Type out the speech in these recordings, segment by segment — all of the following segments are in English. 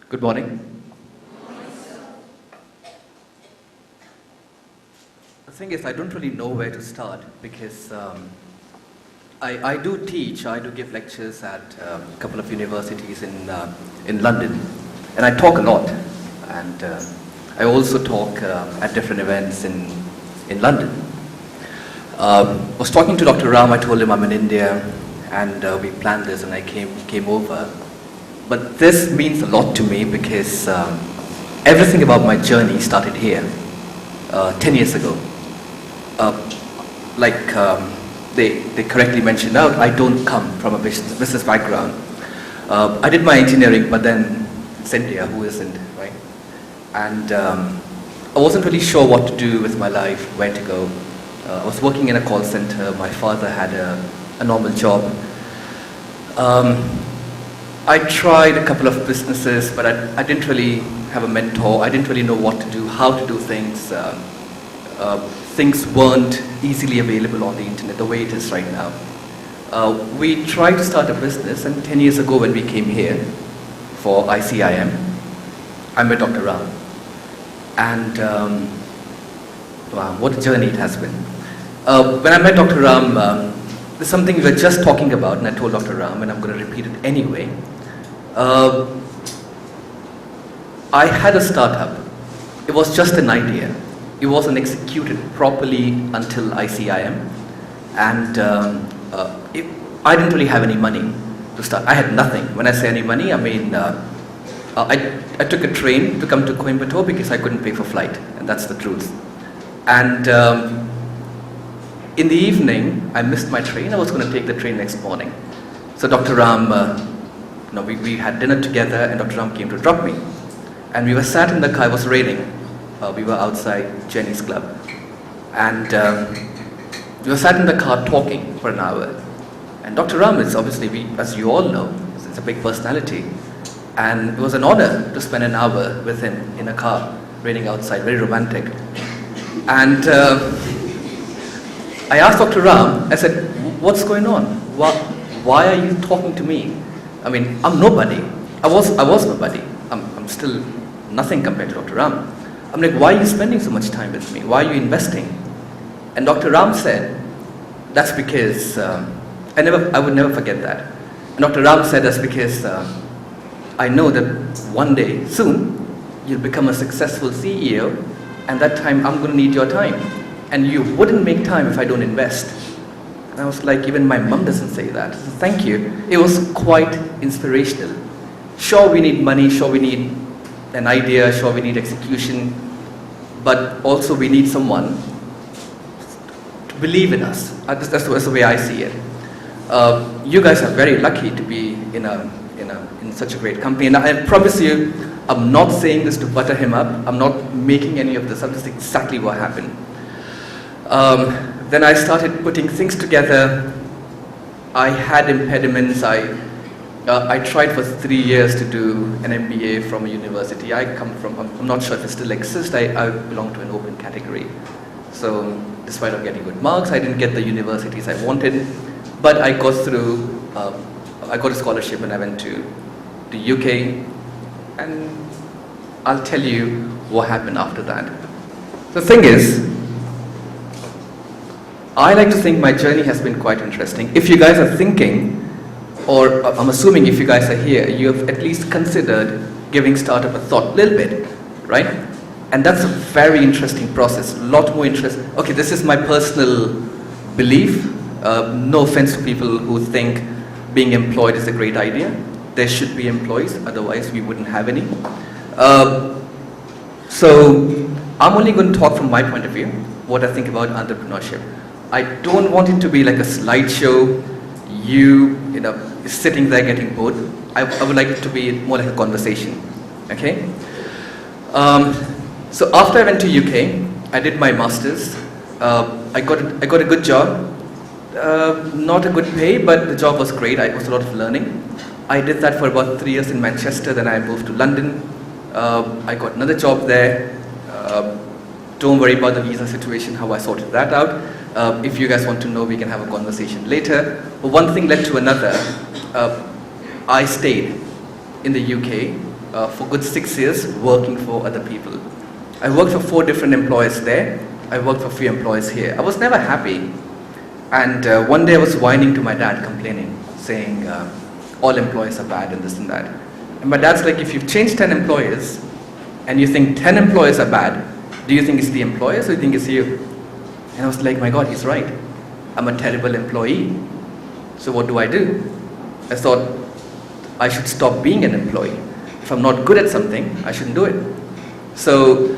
Good morning. The thing is, I don't really know where to start because I do teach, I do give lectures at a couple of universities in London, and I talk a lot. And I also talk at different events in London. I was talking to Dr. Ram. I told him I'm in India, and we planned this, and I came over. But this means a lot to me because everything about my journey started here 10 years ago. They correctly mentioned out, I don't come from a business background. I did my engineering, but then it's India, who isn't, right? And I wasn't really sure what to do with my life, where to go. I was working in a call center. My father had a normal job. I tried a couple of businesses, but I didn't really have a mentor. I didn't really know what to do, how to do things. Things weren't easily available on the internet the way it is right now. We tried to start a business, and 10 years ago when we came here for ICIM, I met Dr. Ram. And wow, what a journey it has been. When I met Dr. Ram, there's something we were just talking about, and I told Dr. Ram, and I'm going to repeat it anyway. I had a startup. It was just an idea. It wasn't executed properly until ICIM, and I didn't really have any money to start. I had nothing. When I say any money, I mean I took a train to come to Coimbatore because I couldn't pay for flight, and that's the truth. And in the evening, I missed my train. I was going to take the train next morning. So Dr. Ram, we had dinner together, and Dr. Ram came to drop me. And we were sat in the car. It was raining. We were outside Jenny's club. And we were sat in the car talking for an hour. And Dr. Ram is obviously, as you all know, it's a big personality. And it was an honor to spend an hour with him in a car, raining outside, very romantic. And I asked Dr. Ram, I said, what's going on? Why are you talking to me? I mean, I'm nobody. I was nobody. I'm still nothing compared to Dr. Ram. I'm like, why are you spending so much time with me? Why are you investing? And Dr. Ram said, that's because, I would never forget that. And Dr. Ram said, that's because I know that one day, soon, you'll become a successful CEO, and that time I'm going to need your time. And you wouldn't make time if I don't invest. And I was like, even my mom doesn't say that. So thank you. It was quite inspirational. Sure, we need money. Sure, we need an idea. Sure, we need execution. But also we need someone to believe in us. That's the way I see it. You guys are very lucky to be in such a great company. And I promise you, I'm not saying this to butter him up. I'm not making any of this up. This is exactly what happened. Then I started putting things together. I had impediments. I tried for 3 years to do an MBA from a university. I come from, I'm not sure if it still exists, I belong to an open category. So despite of getting good marks, I didn't get the universities I wanted, but I got through, I got a scholarship and I went to the UK, and I'll tell you what happened after that. The thing is, I like to think my journey has been quite interesting. If you guys are thinking, or I'm assuming if you guys are here, you have at least considered giving startup a thought, a little bit, right? And that's a very interesting process, a lot more interest. Okay, this is my personal belief. No offense to people who think being employed is a great idea. There should be employees, otherwise we wouldn't have any. So I'm only going to talk from my point of view, what I think about entrepreneurship. I don't want it to be like a slideshow, you sitting there getting bored. I would like it to be more like a conversation, okay? So after I went to UK, I did my master's. I got a good job, not a good pay, but the job was great. It was a lot of learning. I did that for about 3 years in Manchester, then I moved to London. I got another job there. Don't worry about the visa situation, how I sorted that out. If you guys want to know, we can have a conversation later. But one thing led to another. I stayed in the UK for good 6 years working for other people. I worked for 4 different employers there. I worked for 3 employers here. I was never happy. And one day I was whining to my dad, complaining, saying all employees are bad and this and that. And my dad's like, if you've changed 10 employers and you think 10 employers are bad, do you think it's the employers or do you think it's you? And I was like, my God, he's right. I'm a terrible employee. So what do? I thought I should stop being an employee. If I'm not good at something, I shouldn't do it. So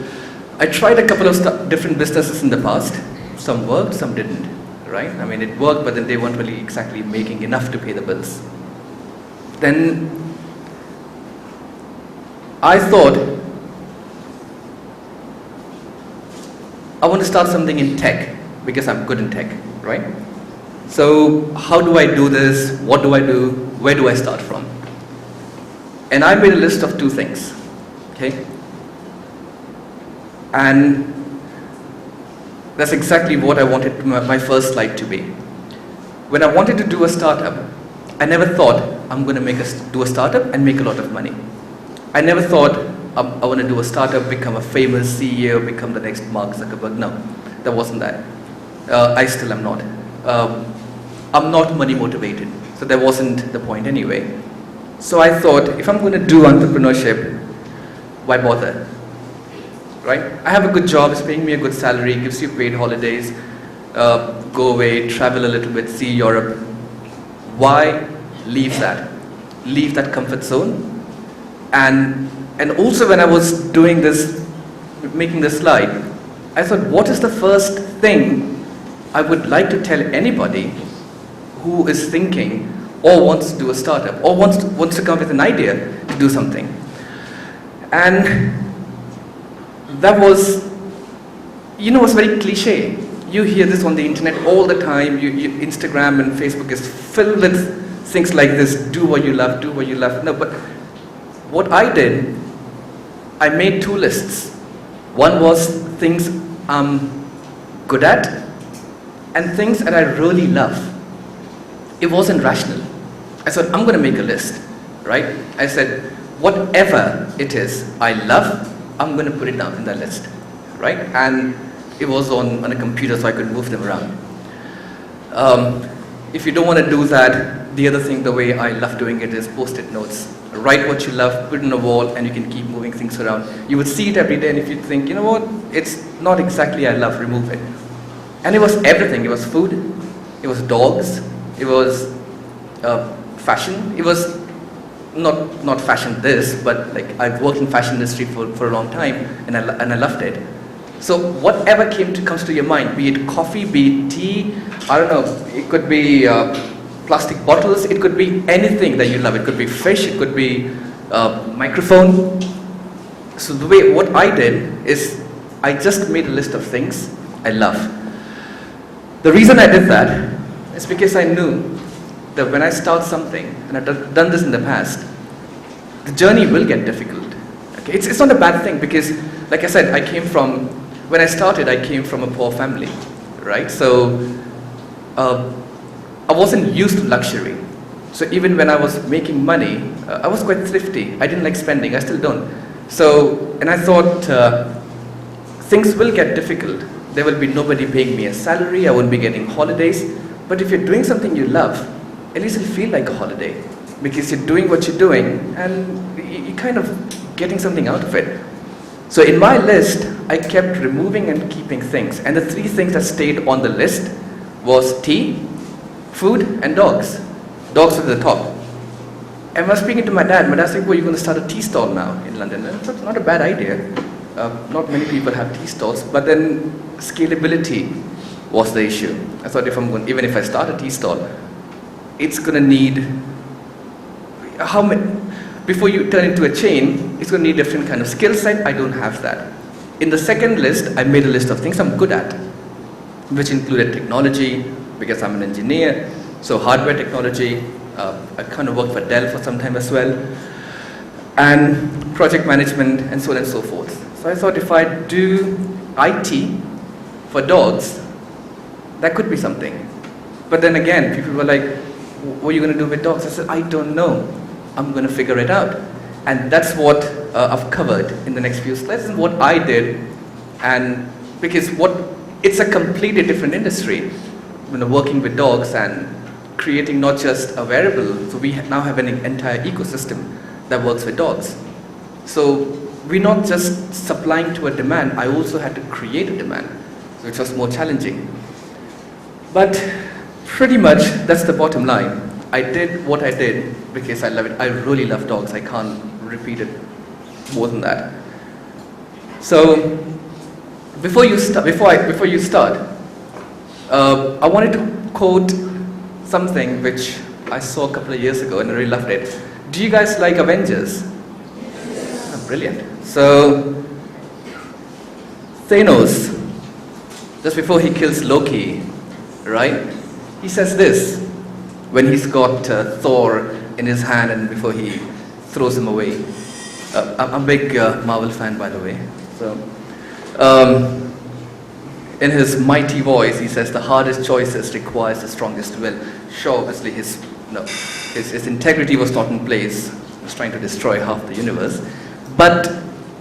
I tried a couple of different businesses in the past. Some worked, some didn't, right? I mean, it worked, but then they weren't really exactly making enough to pay the bills. Then I thought, I want to start something in tech because I'm good in tech, right? So how do I do this? What do I do? Where do I start from? And I made a list of 2 things, okay? And that's exactly what I wanted my first slide to be. When I wanted to do a startup, I never thought I'm going to do a startup and make a lot of money. I never thought I want to do a startup, become a famous CEO, become the next Mark Zuckerberg. No, that wasn't that. I still am not. I'm not money motivated, so that wasn't the point anyway. So I thought, if I'm going to do entrepreneurship, why bother? Right? I have a good job, it's paying me a good salary, gives you paid holidays, go away, travel a little bit, see Europe. Why leave that? Leave that comfort zone? And also when I was doing this, making this slide, I thought, what is the first thing I would like to tell anybody who is thinking or wants to do a startup or wants to come with an idea to do something? And that was, was very cliche. You hear this on the internet all the time. Instagram and Facebook is filled with things like this, do what you love, do what you love. No, but what I did, I made 2 lists. One was things I'm good at and things that I really love. It wasn't rational. I said, I'm going to make a list, right? I said, whatever it is I love, I'm going to put it down in that list, right? And it was on a computer so I could move them around. If you don't want to do that, the other thing, the way I love doing it is post-it notes. Write what you love, put it on a wall, and you can keep moving things around. You would see it every day, and if you think, you know what, it's not exactly I love, remove it. And it was everything. It was food, it was dogs, it was fashion. It was not fashion this, but like I've worked in fashion industry for a long time, and I loved it. So whatever comes to your mind, be it coffee, be it tea, I don't know, it could be plastic bottles, it could be anything that you love. It could be fish, it could be microphone. So what I did is I just made a list of things I love. The reason I did that is because I knew that when I start something, and I've done this in the past, the journey will get difficult. Okay? It's not a bad thing because, like I said, when I started, I came from a poor family, right? So I wasn't used to luxury. So even when I was making money, I was quite thrifty. I didn't like spending, I still don't. So, and I thought things will get difficult. There will be nobody paying me a salary, I won't be getting holidays. But if you're doing something you love, at least it'll feel like a holiday because you're doing what you're doing and you're kind of getting something out of it. So in my list, I kept removing and keeping things. And the 3 things that stayed on the list was tea, food, and dogs. Dogs were at the top. And I was speaking to my dad said, well, you're going to start a tea stall now in London. And it's not a bad idea. Not many people have tea stalls. But then scalability was the issue. I thought even if I start a tea stall, it's going to need, before you turn into a chain, it's going to need a different kind of skill set. I don't have that. In the second list, I made a list of things I'm good at, which included technology, because I'm an engineer, so hardware technology. I kind of worked for Dell for some time as well, and project management, and so on and so forth. So I thought if I do IT for dogs, that could be something. But then again, people were like, what are you going to do with dogs? I said, I don't know. I'm going to figure it out. And that's what I've covered in the next few slides, and what I did. And because it's a completely different industry, working with dogs and creating not just a wearable. So we now have an entire ecosystem that works with dogs. So we're not just supplying to a demand, I also had to create a demand, which was more challenging. But pretty much that's the bottom line. I did what I did because I love it. I really love dogs. I can't repeat it more than that. So before you start, I wanted to quote something which I saw a couple of years ago and I really loved it. Do you guys like Avengers? Oh, brilliant. So Thanos, just before he kills Loki, right? He says this when he's got Thor in his hand and before he throws him away. I'm a big Marvel fan, by the way. So, in his mighty voice, he says, "The hardest choices requires the strongest will." Sure, obviously his integrity was not in place. He was trying to destroy half the universe. But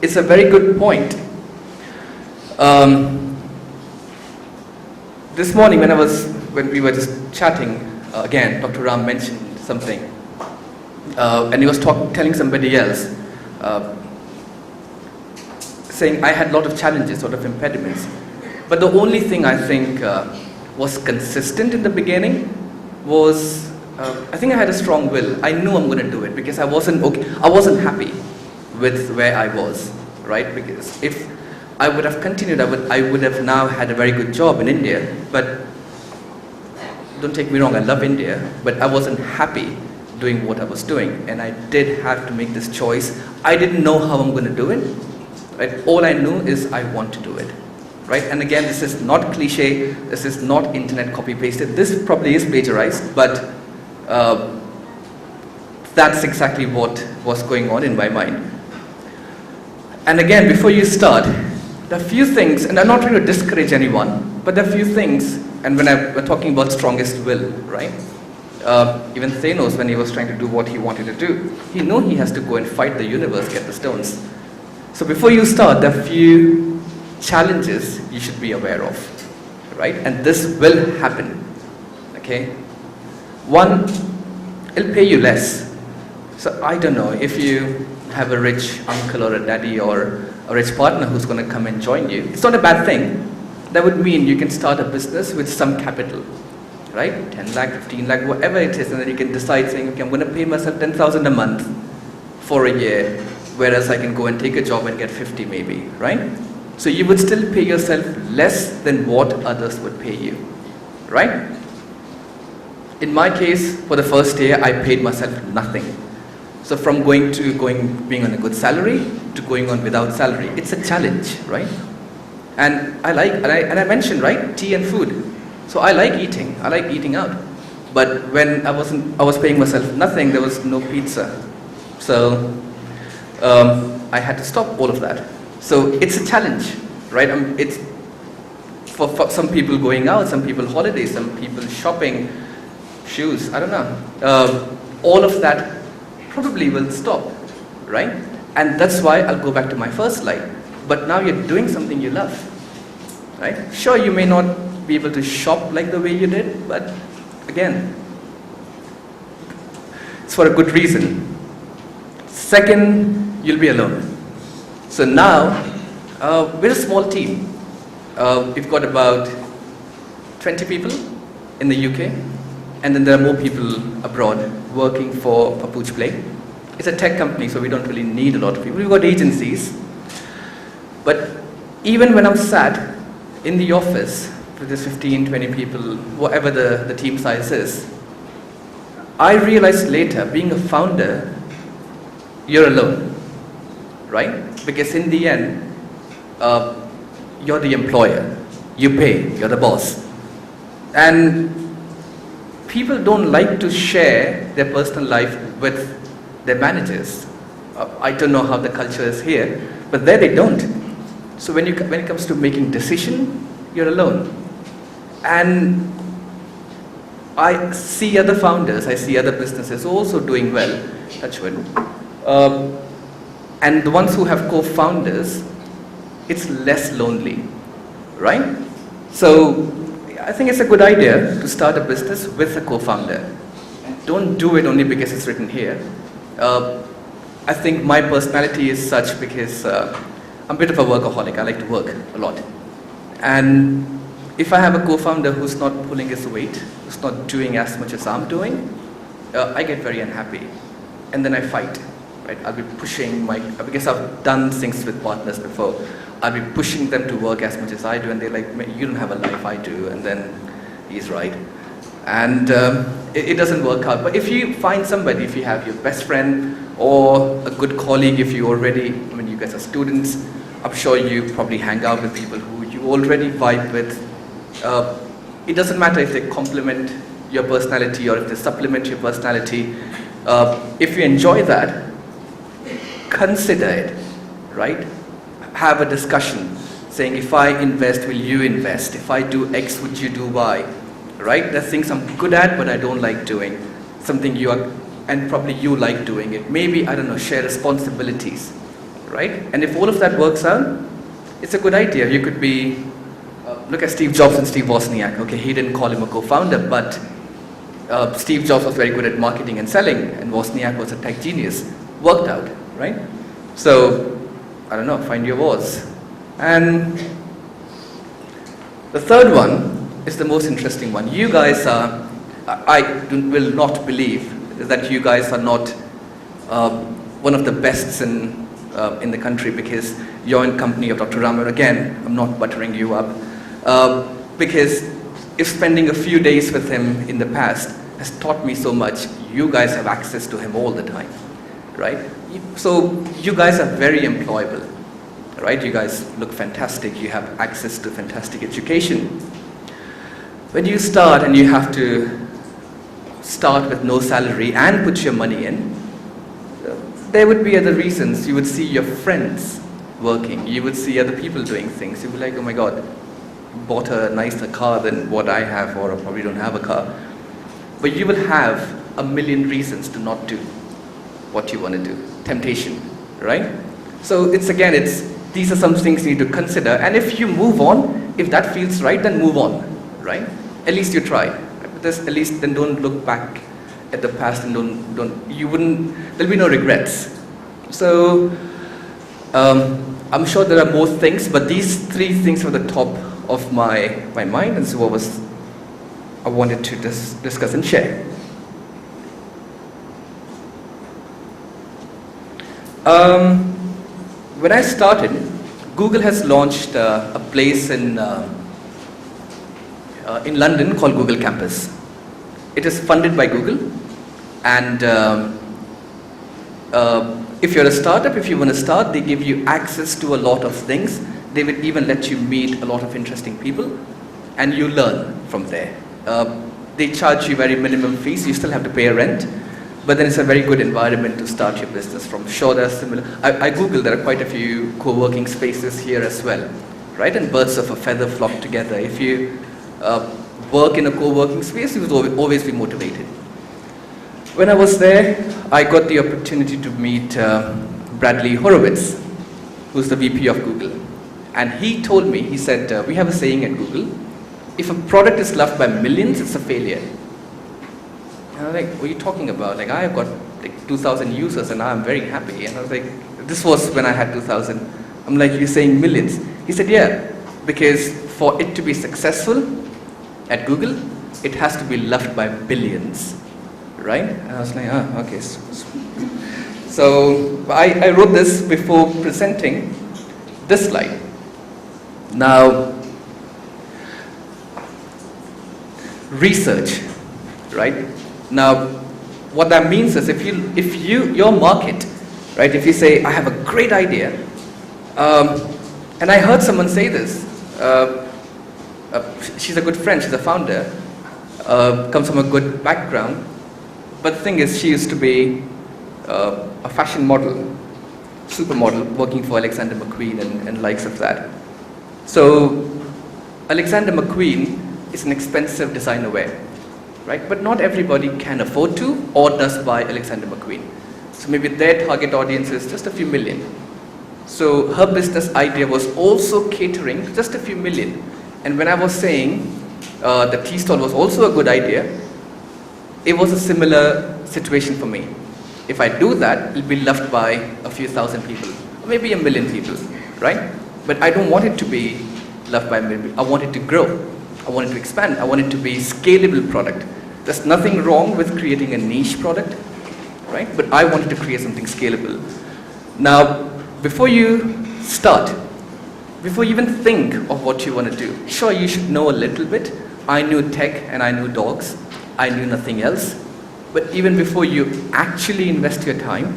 it's a very good point. This morning, when we were just chatting, again, Dr. Ram mentioned something, and he was telling somebody else, saying I had a lot of challenges, sort of impediments. But the only thing I think was consistent in the beginning was, I think I had a strong will. I knew I'm going to do it because I wasn't happy with where I was, right? Because if I would have continued, I would have now had a very good job in India. But don't take me wrong, I love India, but I wasn't happy doing what I was doing, and I did have to make this choice. I didn't know how I'm going to do it, right? All I knew is I want to do it, right? And again, this is not cliche, this is not internet copy-pasted, this probably is plagiarized, but that's exactly what was going on in my mind. And again, before you start, there are a few things, and I'm not trying to discourage anyone, but there are a few things, and when we're talking about strongest will, right? Even Thanos, when he was trying to do what he wanted to do, he knew he has to go and fight the universe, get the stones. So before you start, there are a few challenges you should be aware of, right? And this will happen, okay? One, it'll pay you less. So I don't know, if you have a rich uncle or a daddy or a rich partner who's going to come and join you, it's not a bad thing. That would mean you can start a business with some capital, right? 10 lakh, 15 lakh, whatever it is, and then you can decide saying, okay, I'm going to pay myself 10,000 a month for a year, whereas I can go and take a job and get 50 maybe, right? So you would still pay yourself less than what others would pay you, right? In my case, for the first year, I paid myself nothing. So from being on a good salary to going on without salary, it's a challenge, right? And I mentioned, right, tea and food. So I like eating out. But when I was paying myself nothing, there was no pizza. So I had to stop all of that. So it's a challenge, right? It's for some people going out, some people holidays, some people shopping, shoes, I don't know. All of that probably will stop, right? And that's why I'll go back to my first slide. But now you're doing something you love, right? Sure, you may not be able to shop like the way you did, but again, it's for a good reason. Second, you'll be alone. So now, we're a small team. We've got about 20 people in the UK, and then there are more people abroad working for PoochPlay. It's a tech company, so we don't really need a lot of people. We've got agencies. But even when I'm sat in the office with this 15, 20 people, whatever the team size is, I realized later, being a founder, you're alone, right? Because in the end, you're the employer, you pay, you're the boss. And people don't like to share their personal life with their managers. I don't know how the culture is here, but there they don't. So when it comes to making decision, you're alone. And I see other founders, I see other businesses also doing well, touch wood. And the ones who have co-founders, it's less lonely, right? So I think it's a good idea to start a business with a co-founder. Don't do it only because it's written here. I think my personality is such because I'm a bit of a workaholic. I like to work a lot. And if I have a co-founder who's not pulling his weight, who's not doing as much as I'm doing, I get very unhappy. And then I fight, right? I'll be pushing because I've done things with partners before. I'll be pushing them to work as much as I do, and they're like, you don't have a life, I do. And then he's right. And it doesn't work out. But if you find somebody, if you have your best friend or a good colleague, if you already, you guys are students, I'm sure you probably hang out with people who you already vibe with. It doesn't matter if they complement your personality or if they supplement your personality. If you enjoy that, consider it, right? Have a discussion saying, if I invest, will you invest? If I do X, would you do Y? Right? There's things I'm good at, but I don't like doing. Something you are, and probably you like doing it. Maybe, I don't know, share responsibilities, right? And if all of that works out, it's a good idea. You could be, look at Steve Jobs and Steve Wozniak. Okay, he didn't call him a co-founder, but Steve Jobs was very good at marketing and selling, and Wozniak was a tech genius. Worked out, right? So, I don't know, find your Woz. And the third one is the most interesting one. You guys are, will not believe that you guys are not one of the bests in the country because you're in company of Dr. Raman. Again, I'm not buttering you up. Because if spending a few days with him in the past has taught me so much, you guys have access to him all the time, right? So you guys are very employable, right? You guys look fantastic. You have access to fantastic education. When you start and you have to start with no salary and put your money in, there would be other reasons. You would see your friends working. You would see other people doing things. You'd be like, oh my God, bought a nicer car than what I have, or I probably don't have a car. But you will have a million reasons to not do what you want to do. Temptation, right? So these are some things you need to consider. And if you move on, if that feels right, then move on, right? At least you try. At least then don't look back at the past and there'll be no regrets. So I'm sure there are more things, but these three things were the top of my mind, and so I wanted to discuss and share. When I started, Google has launched a place in London called Google Campus. It is funded by Google, and if you're a startup, if you want to start, they give you access to a lot of things. They will even let you meet a lot of interesting people, and you learn from there. They charge you very minimum fees. You still have to pay a rent, but then it's a very good environment to start your business from. Sure, there are similar. I Googled, there are quite a few co-working spaces here as well, right? And birds of a feather flock together. If you work in a co-working space, you will always be motivated. When I was there, I got the opportunity to meet Bradley Horowitz, who's the VP of Google. And he told me, he said, we have a saying at Google, if a product is loved by millions, it's a failure. And I was like, what are you talking about? Like, I've got like 2,000 users and I'm very happy. And I was like, this was when I had 2,000. I'm like, you're saying millions? He said, yeah, because for it to be successful at Google, it has to be loved by billions, right? And I was like, okay. So I wrote this before presenting this slide. Now, research, right? Now, what that means is your market, right? If you say, I have a great idea, and I heard someone say this, she's a good friend, she's a founder, comes from a good background, but the thing is, she used to be a fashion model, supermodel, working for Alexander McQueen and likes of that. So, Alexander McQueen is an expensive designer wear, right? But not everybody can afford to or does buy Alexander McQueen. So maybe their target audience is just a few million. So her business idea was also catering to just a few million. And when I was saying the tea stall was also a good idea, it was a similar situation for me. If I do that, it'll be loved by a few thousand people, or maybe a million people, right? But I don't want it to be loved by a million people. I want it to grow. I want it to expand. I want it to be a scalable product. There's nothing wrong with creating a niche product, right? But I wanted to create something scalable. Now, before you start, before you even think of what you want to do, sure, you should know a little bit. I knew tech and I knew dogs. I knew nothing else. But even before you actually invest your time,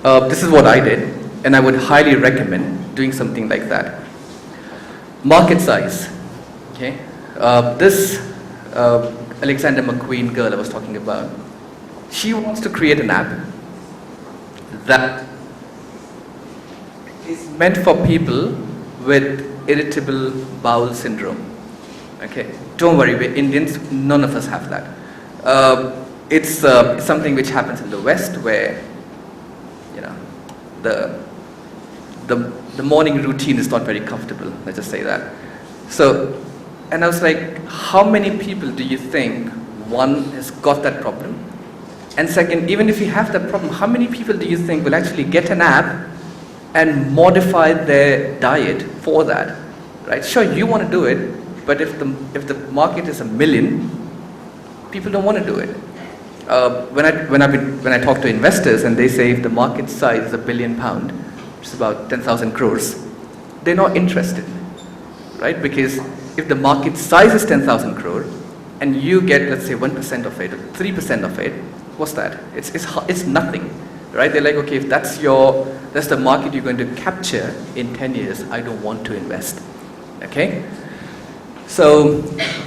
this is what I did, and I would highly recommend doing something like that. Market size. Okay, this Alexander McQueen girl I was talking about, she wants to create an app that is meant for people with irritable bowel syndrome. Okay, don't worry, we're Indians, none of us have that. It's something which happens in the West where, you know, the morning routine is not very comfortable, let's just say that. So, and I was like, how many people do you think, one, has got that problem? And second, even if you have that problem, how many people do you think will actually get an app and modify their diet for that, right? Sure, you want to do it, but if the market is 1 million, people don't want to do it. When I talk to investors and they say if the market size is £1 billion, which is about 10,000 crores, they're not interested, right? Because if the market size is 10,000 crore and you get, let's say, 1% of it, or 3% of it, what's that? It's nothing, right? They're like, okay, if that's the market you're going to capture in 10 years, I don't want to invest, okay? So,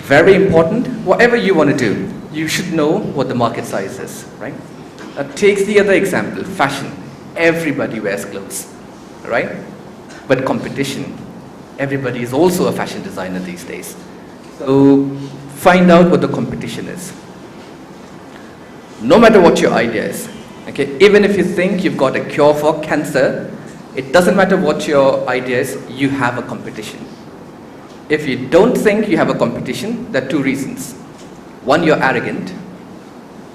very important, whatever you want to do, you should know what the market size is, right? Take the other example, fashion. Everybody wears clothes, right? But competition, everybody is also a fashion designer these days. So, find out what the competition is. No matter what your idea is, okay? Even if you think you've got a cure for cancer, it doesn't matter what your idea is, you have a competition. If you don't think you have a competition, there are two reasons. One, you're arrogant,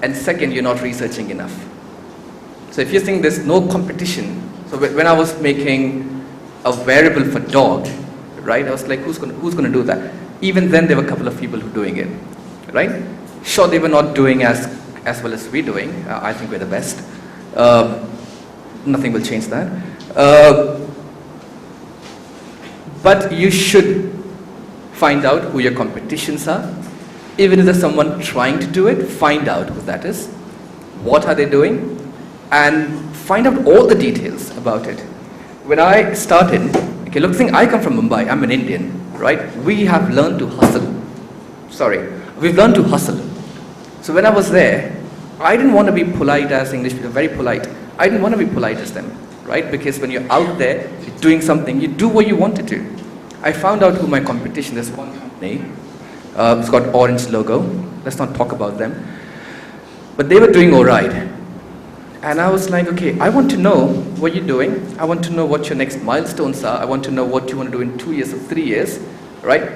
and second, you're not researching enough. So if you think there's no competition, so when I was making a wearable for dog, right, I was like, who's going to do that? Even then, there were a couple of people who were doing it, right? Sure, they were not doing as well as we're doing. I think we're the best. Nothing will change that. But you should find out who your competitions are. Even if there's someone trying to do it, find out who that is. What are they doing? And find out all the details about it. When I started, okay, look, I come from Mumbai. I'm an Indian, right? We have learned to hustle. We've learned to hustle. So when I was there, I didn't want to be polite as English people, very polite. I didn't want to be polite as them, right? Because when you're out there, you're doing something, you do what you want to do. I found out who my competition is. One company, it's got orange logo. Let's not talk about them. But they were doing all right. And I was like, okay, I want to know what you're doing. I want to know what your next milestones are. I want to know what you want to do in 2 years or 3 years, right?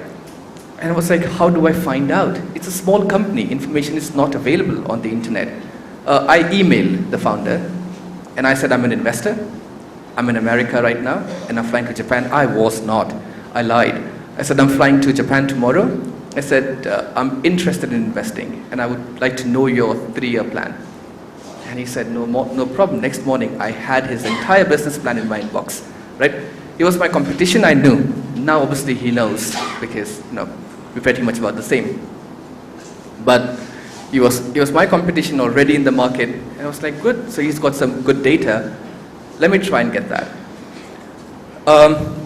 And I was like, how do I find out? It's a small company. Information is not available on the internet. I emailed the founder and I said, I'm an investor. I'm in America right now and I'm flying to Japan. I was not. I lied. I said, I'm flying to Japan tomorrow. I said, I'm interested in investing and I would like to know your 3-year plan. And he said, no problem. Next morning, I had his entire business plan in my inbox, right? He was my competition, I knew. Now, obviously, he knows because, we're pretty much about the same. But he was my competition already in the market. And I was like, good. So he's got some good data. Let me try and get that.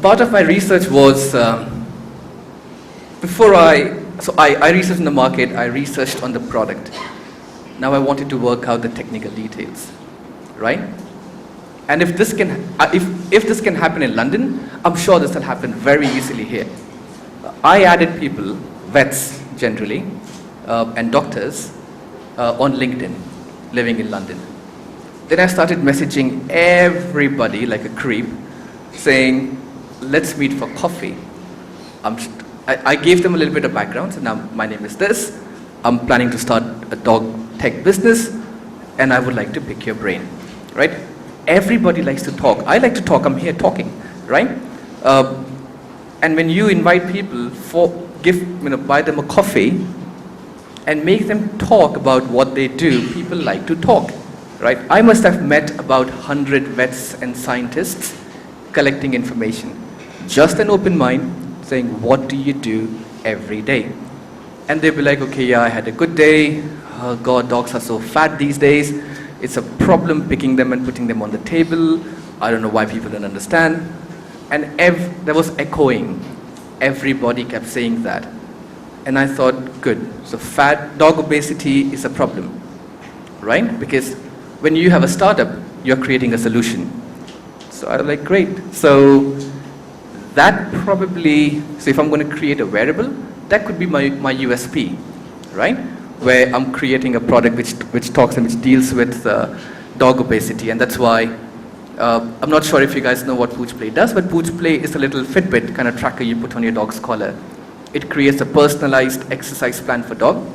Part of my research was, I researched in the market, I researched on the product. Now I wanted to work out the technical details, right? And if this can happen in London, I'm sure this will happen very easily here. I added people, vets generally, and doctors on LinkedIn, living in London. Then I started messaging everybody like a creep saying, let's meet for coffee. I gave them a little bit of background. So now my name is this. I'm planning to start a dog tech business, and I would like to pick your brain, right? Everybody likes to talk. I like to talk. I'm here talking, right? And when you invite people buy them a coffee and make them talk about what they do, people like to talk, right? I must have met about 100 vets and scientists collecting information. Just an open mind, saying, what do you do every day? And they'll be like, okay, yeah, I had a good day. Oh God, dogs are so fat these days. It's a problem picking them and putting them on the table. I don't know why people don't understand. And there was echoing. Everybody kept saying that. And I thought, good. So dog obesity is a problem, right? Because when you have a startup, you're creating a solution. So I was like, great. So that probably, so if I'm going to create a wearable, that could be my USP, right? Where I'm creating a product which talks and which deals with dog obesity. And that's why, I'm not sure if you guys know what PoochPlay does, but PoochPlay is a little Fitbit kind of tracker you put on your dog's collar. It creates a personalized exercise plan for dog.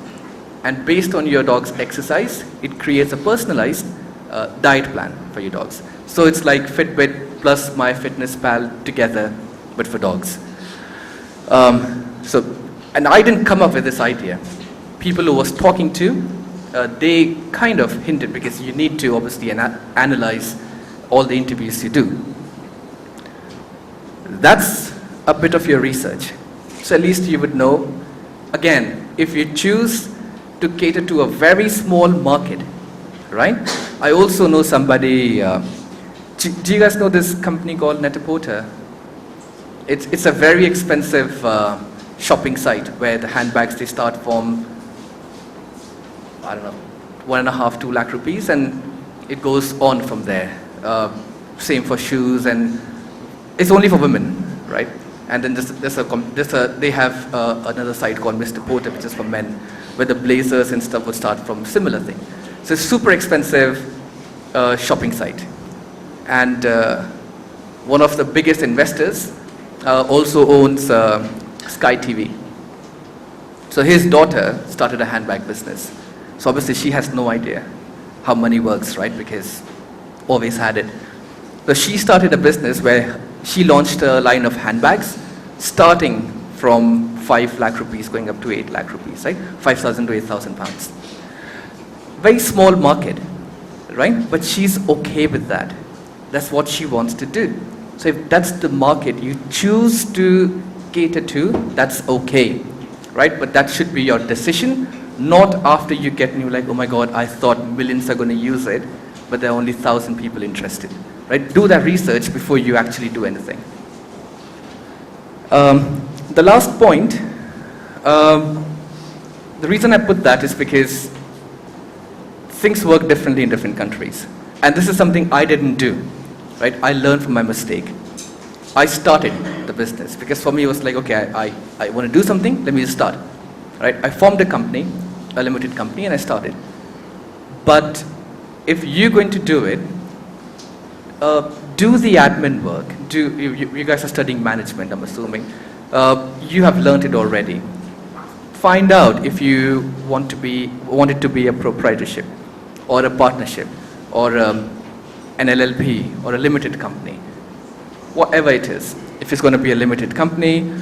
And based on your dog's exercise, it creates a personalized diet plan for your dogs. So it's like Fitbit plus MyFitnessPal together, but for dogs. And I didn't come up with this idea. People who I was talking to, they kind of hinted, because you need to obviously analyze all the interviews you do. That's a bit of your research. So at least you would know, again, if you choose to cater to a very small market, right? I also know somebody, do you guys know this company called Net-a-Porter? It's a very expensive shopping site where the handbags, they start from, I don't know, 1.5, 2 lakh rupees, and it goes on from there. Same for shoes, and it's only for women, right? And then they have another site called Mr. Porter, which is for men, where the blazers and stuff would start from similar thing. So it's super expensive shopping site. And one of the biggest investors also owns Sky TV. So his daughter started a handbag business. So obviously she has no idea how money works, right? Because always had it. So she started a business where she launched a line of handbags starting from 5 lakh rupees going up to 8 lakh rupees, right? 5,000 to 8,000 pounds. Very small market, right? But she's okay with that. That's what she wants to do. So if that's the market you choose to cater to, that's okay, right? But that should be your decision, not after you get new, like, oh my God, I thought millions are going to use it, but there are only 1,000 people interested, right? Do that research before you actually do anything. The last point, the reason I put that is because things work differently in different countries. And this is something I didn't do, right? I learned from my mistake. I started the business because for me it was like, okay, I want to do something, let me just start, right? I formed a company, a limited company, and I started. But if you're going to do it, do the admin work. You guys are studying management, I'm assuming. You have learned it already. Find out if you want it to be a proprietorship or a partnership or an LLP or a limited company. Whatever it is. If it's going to be a limited company,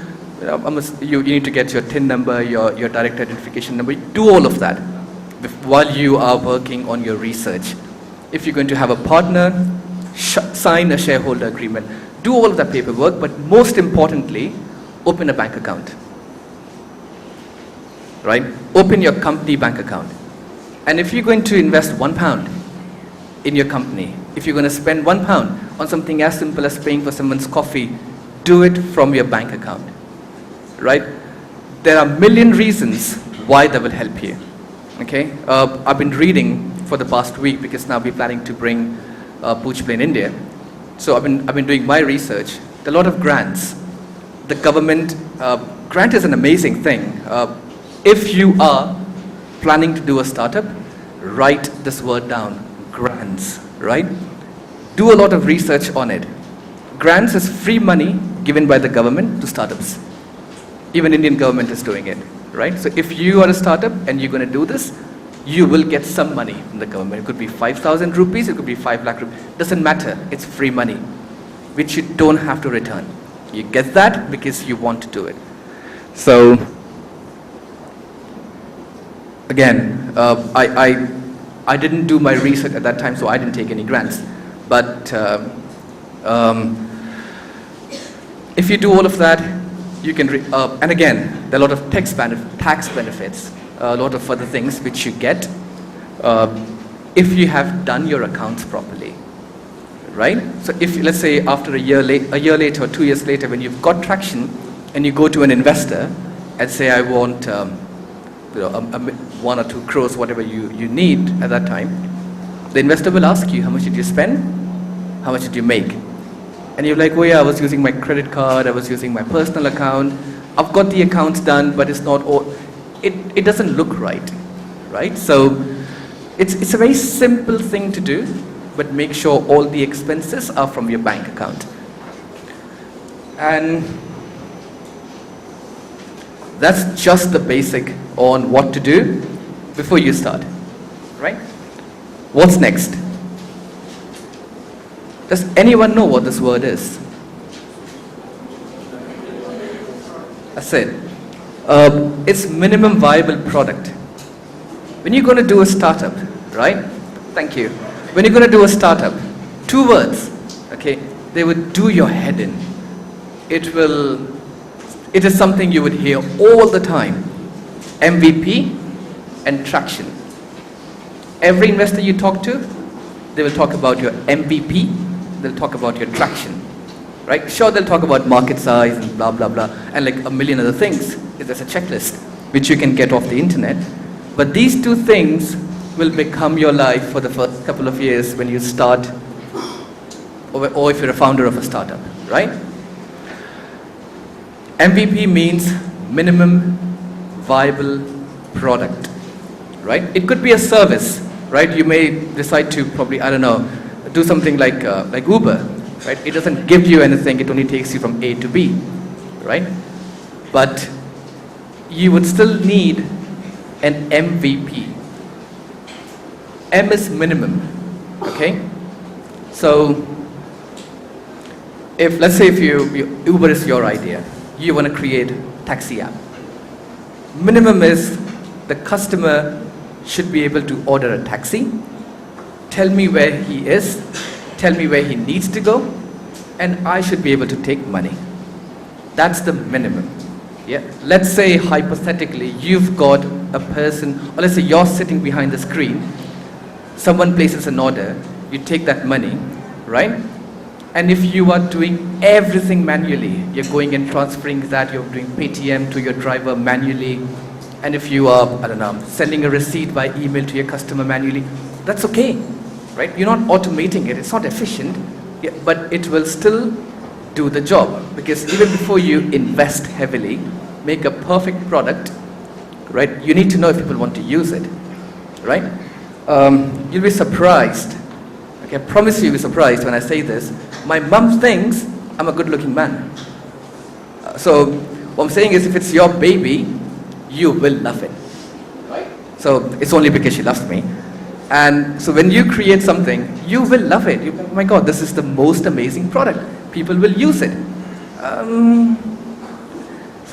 you need to get your TIN number, your direct identification number. Do all of that while you are working on your research. If you're going to have a partner, sign a shareholder agreement. Do all of that paperwork, but most importantly, open a bank account. Right? Open your company bank account. And if you're going to invest £1 in your company, if you're going to spend £1 on something as simple as paying for someone's coffee, do it from your bank account, right? There are a million reasons why that will help you, okay? I've been reading for the past week because now we're planning to bring PoochPlay in India. So I've been doing my research. There are a lot of grants. The government, grant is an amazing thing. If you are planning to do a startup, write this word down, grants, right? Do a lot of research on it. grants is free money given by the government to startups. Even Indian government is doing it, right? So if you are a startup and you're going to do this, you will get some money from the government. It could be 5,000 rupees, it could be 5 lakh rupees. Doesn't matter, it's free money, which you don't have to return. You get that because you want to do it. So, again, I didn't do my research at that time, so I didn't take any grants. But if you do all of that, you can, and again, there are a lot of tax benefits, a lot of other things which you get if you have done your accounts properly, right? So if, let's say, after a year later or 2 years later, when you've got traction and you go to an investor and say, I want 1 or 2 crores, whatever you need at that time, the investor will ask you, how much did you spend? How much did you make? And you're like, oh yeah, I was using my credit card, I was using my personal account, I've got the accounts done, but it's not all, it doesn't look right, right? So it's a very simple thing to do, but make sure all the expenses are from your bank account. And that's just the basic on what to do before you start, right? What's next? Does anyone know what this word is? That's it. It's minimum viable product. When you're going to do a startup, right? Thank you. When you're going to do a startup, 2 words, okay? They would do your head in. It is something you would hear all the time. MVP and traction. Every investor you talk to, they will talk about your MVP, they'll talk about your traction, right? Sure, they'll talk about market size and blah, blah, blah, and like a million other things. There's a checklist which you can get off the internet. But these 2 things will become your life for the first couple of years when you start, or if you're a founder of a startup, right? MVP means minimum viable product, right? It could be a service, right? You may decide to probably, I don't know, do something like Uber, right? It doesn't give you anything, it only takes you from A to B, right? But you would still need an MVP. M is minimum, okay? So, let's say if Uber is your idea, you want to create a taxi app. Minimum is the customer should be able to order a taxi, tell me where he is, tell me where he needs to go, and I should be able to take money. That's the minimum. Yeah. Let's say hypothetically you've got a person, or let's say you're sitting behind the screen, someone places an order, you take that money, right? And if you are doing everything manually, you're going and transferring that, you're doing Paytm to your driver manually, and if you are, I don't know, sending a receipt by email to your customer manually, that's okay, right? You're not automating it, it's not efficient, yeah, but it will still do the job, because even before you invest heavily, make a perfect product, right? You need to know if people want to use it, right? You'll be surprised. Okay, I promise you'll be surprised when I say this. My mom thinks I'm a good-looking man. So what I'm saying is, if it's your baby, you will love it, right? So it's only because she loves me. And so when you create something, you will love it. Oh my God, this is the most amazing product. People will use it.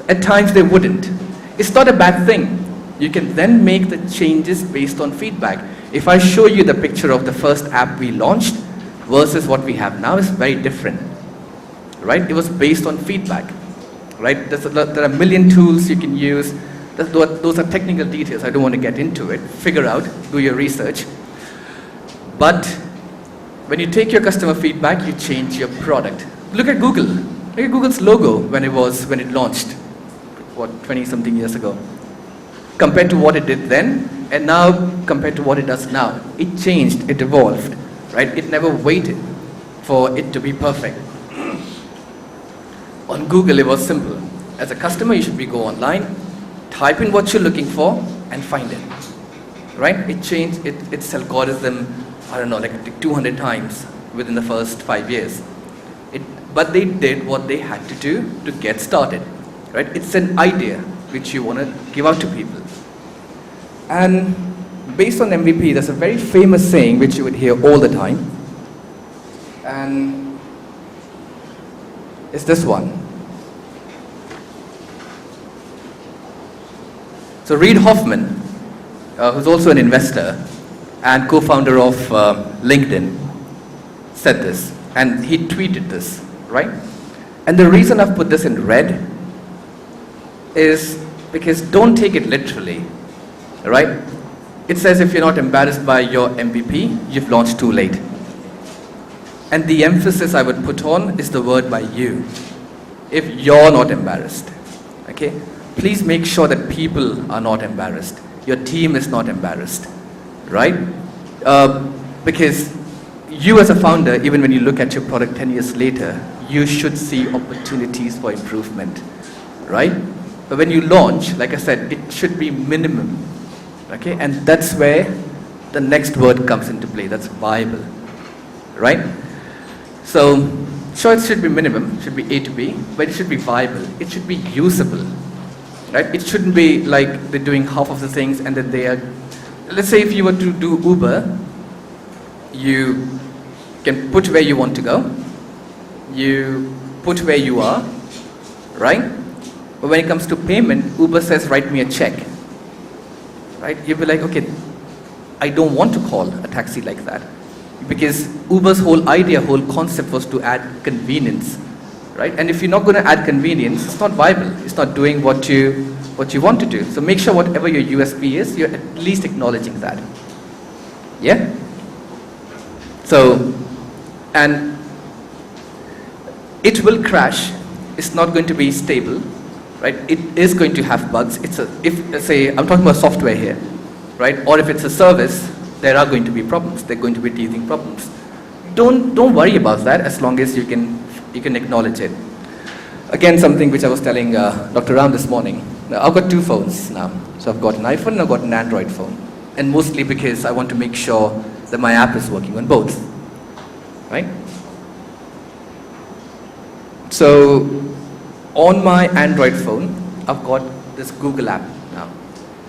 At times they wouldn't. It's not a bad thing. You can then make the changes based on feedback. If I show you the picture of the first app we launched versus what we have now, is very different, right? It was based on feedback, right? There are a million tools you can use. Those are technical details. I don't want to get into it. Figure out, do your research. But when you take your customer feedback, you change your product. Look at Google. Look at Google's logo when it launched, 20-something years ago. Compared to what it did then, and now compared to what it does now. It changed, it evolved, right? It never waited for it to be perfect. On Google, it was simple. As a customer, you should go online, type in what you're looking for, and find it, right? It changed its algorithm, I don't know, like 200 times within the first 5 years. but they did what they had to do to get started, right? It's an idea which you want to give out to people. And based on MVP, there's a very famous saying which you would hear all the time, and it's this one. So Reid Hoffman, who's also an investor and co-founder of LinkedIn, said this, and he tweeted this, right? And the reason I've put this in red is because don't take it literally, right? It says if you're not embarrassed by your MVP, you've launched too late. And the emphasis I would put on is the word by you. If you're not embarrassed, okay? Please make sure that people are not embarrassed. Your team is not embarrassed, right? Because you as a founder, even when you look at your product 10 years later, you should see opportunities for improvement, right? But when you launch, like I said, it should be minimum, okay? And that's where the next word comes into play, that's viable, right? So, sure, it should be minimum, it should be A to B, but it should be viable, it should be usable, right? It shouldn't be like they're doing half of the things and then they are, let's say if you were to do Uber, you can put where you want to go, you put where you are, right? But when it comes to payment, Uber says, write me a check, right? You'll be like, okay, I don't want to call a taxi like that. Because Uber's whole idea, whole concept was to add convenience, right? And if you're not going to add convenience, it's not viable. It's not doing what you want to do. So make sure whatever your USP is, you're at least acknowledging that. Yeah? So, and it will crash. It's not going to be stable, right? It is going to have bugs. If say, I'm talking about software here, right? Or if it's a service, there are going to be problems. There are going to be teething problems. Don't worry about that as long as you can acknowledge it. Again, something which I was telling Dr. Ram this morning. Now, I've got two phones now. So I've got an iPhone and I've got an Android phone. And mostly because I want to make sure that my app is working on both, right? So on my Android phone, I've got this Google app now,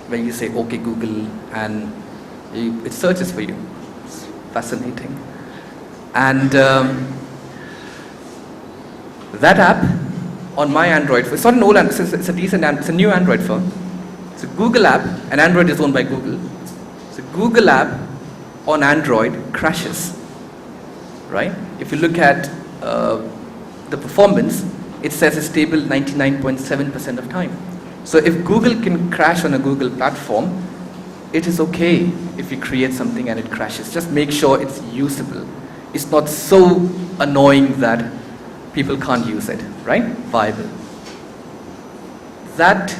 where you say, okay, Google, and it searches for you. It's fascinating. And that app on my Android phone, it's not an old Android, it's a decent, it's a new Android phone. It's a Google app, and Android is owned by Google. It's a Google app on Android crashes, right? If you look at the performance, it says it's stable 99.7% of time. So if Google can crash on a Google platform, it is okay if you create something and it crashes. Just make sure it's usable. It's not so annoying that people can't use it, right? Viable. That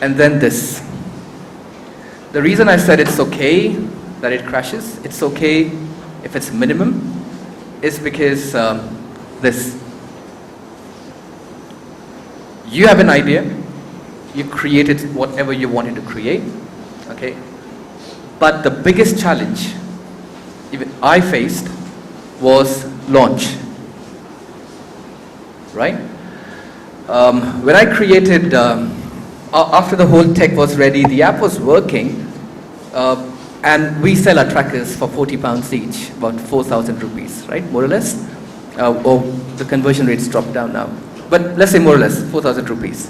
and then this. The reason I said it's okay that it crashes, it's okay if it's minimum, is because this. You have an idea, you created whatever you wanted to create, okay? But the biggest challenge even I faced was launch, right? When I created, after the whole tech was ready, the app was working, and we sell our trackers for £40 each, about 4,000 rupees, right, more or less? Or the conversion rates dropped down now. But let's say more or less, 4,000 rupees.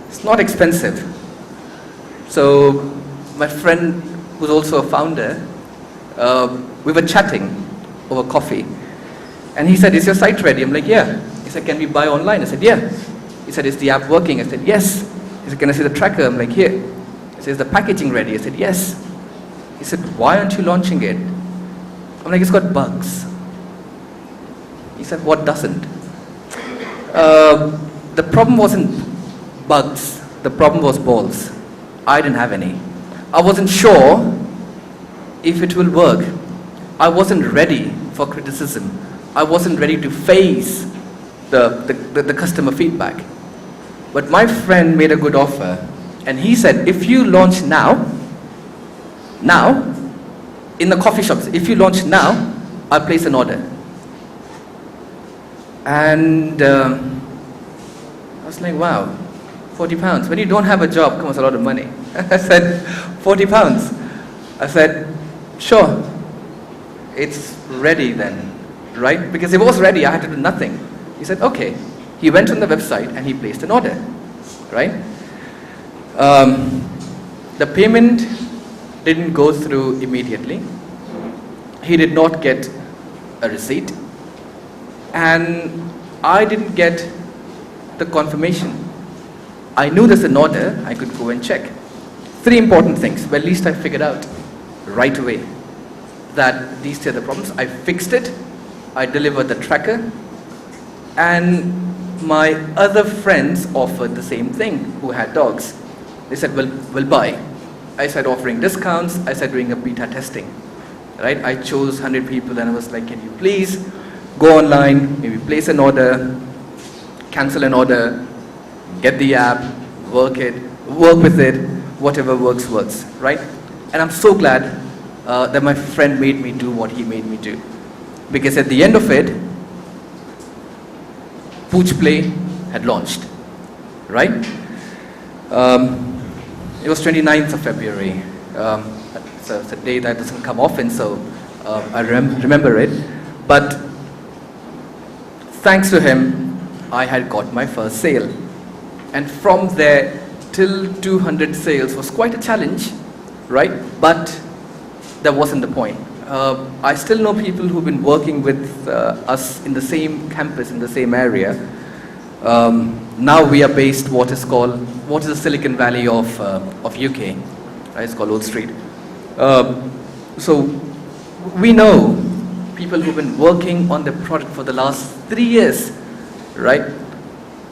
It's not expensive. So my friend, who's also a founder, we were chatting over coffee. And he said, is your site ready? I'm like, yeah. He said, can we buy online? I said, yeah. He said, is the app working? I said, yes. He said, can I see the tracker? I'm like, here. He said, is the packaging ready? I said, yes. He said, why aren't you launching it? I'm like, it's got bugs. He said, what doesn't? The problem wasn't bugs, the problem was balls. I didn't have any. I wasn't sure if it will work. I wasn't ready for criticism. I wasn't ready to face the customer feedback. But my friend made a good offer, and he said, if you launch now, in the coffee shops, if you launch now, I'll place an order. And I was like, wow, £40. When you don't have a job, comes a lot of money. I said, £40. I said, sure, it's ready then, right? Because it was ready, I had to do nothing. He said, okay. He went on the website and he placed an order, right? The payment didn't go through immediately. He did not get a receipt. And I didn't get the confirmation. I knew there's an order, I could go and check. 3 important things, but at least I figured out right away that these 2 are the problems. I fixed it, I delivered the tracker, and my other friends offered the same thing who had dogs. They said, we'll buy. I started offering discounts, I started doing a beta testing. Right? I chose 100 people and I was like, can you please go online, maybe place an order, cancel an order, get the app, work with it, whatever works, right? And I'm so glad that my friend made me do what he made me do. Because at the end of it, PoochPlay had launched, right? It was 29th of February. So it's a day that doesn't come often, so I remember it. But thanks to him, I had got my first sale. And from there till 200 sales was quite a challenge, right? But that wasn't the point. I still know people who've been working with us in the same campus, in the same area. Now we are based what is the Silicon Valley of UK, right? It's called Old Street. So we know people who've been working on the product for the last 3 years, right?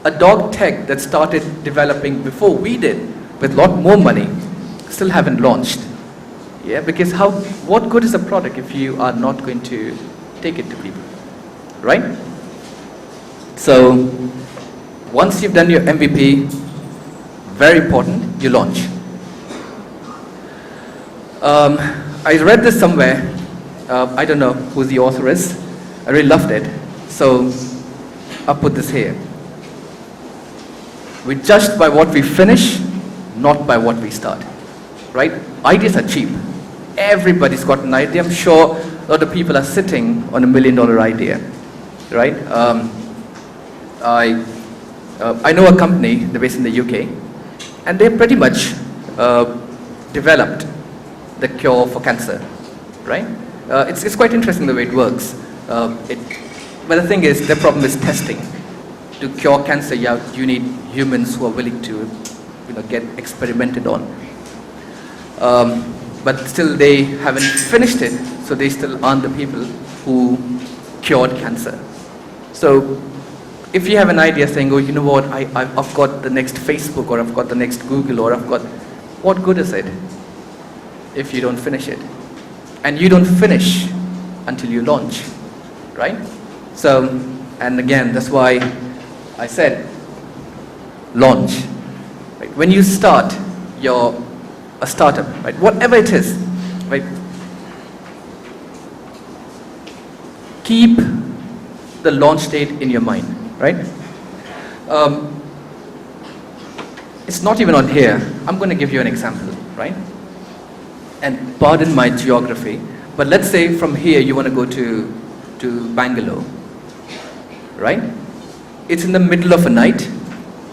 A dog tech that started developing before we did with a lot more money still haven't launched. Yeah, because what good is a product if you are not going to take it to people, right? So once you've done your MVP, very important, you launch. I read this somewhere, I don't know who the author is, I really loved it, so I'll put this here. We're judged by what we finish, not by what we start, right? Ideas are cheap. Everybody's got an idea. I'm sure a lot of people are sitting on $1 million idea, right? I know a company, they're based in the UK, and they pretty much developed the cure for cancer, right? It's quite interesting the way it works. But the thing is, the problem is testing. To cure cancer, you need humans who are willing to, get experimented on. But still, they haven't finished it, so they still aren't the people who cured cancer. So, if you have an idea saying, oh, you know what, I've got the next Facebook, or I've got the next Google, or what good is it if you don't finish it? And you don't finish until you launch, right? So, and again, that's why I said, launch. Right? When you start a startup, right? Whatever it is, right? Keep the launch date in your mind, right? It's not even on here. I'm going to give you an example, right? And pardon my geography, but let's say from here you want to go to Bangalore, right? It's in the middle of a night.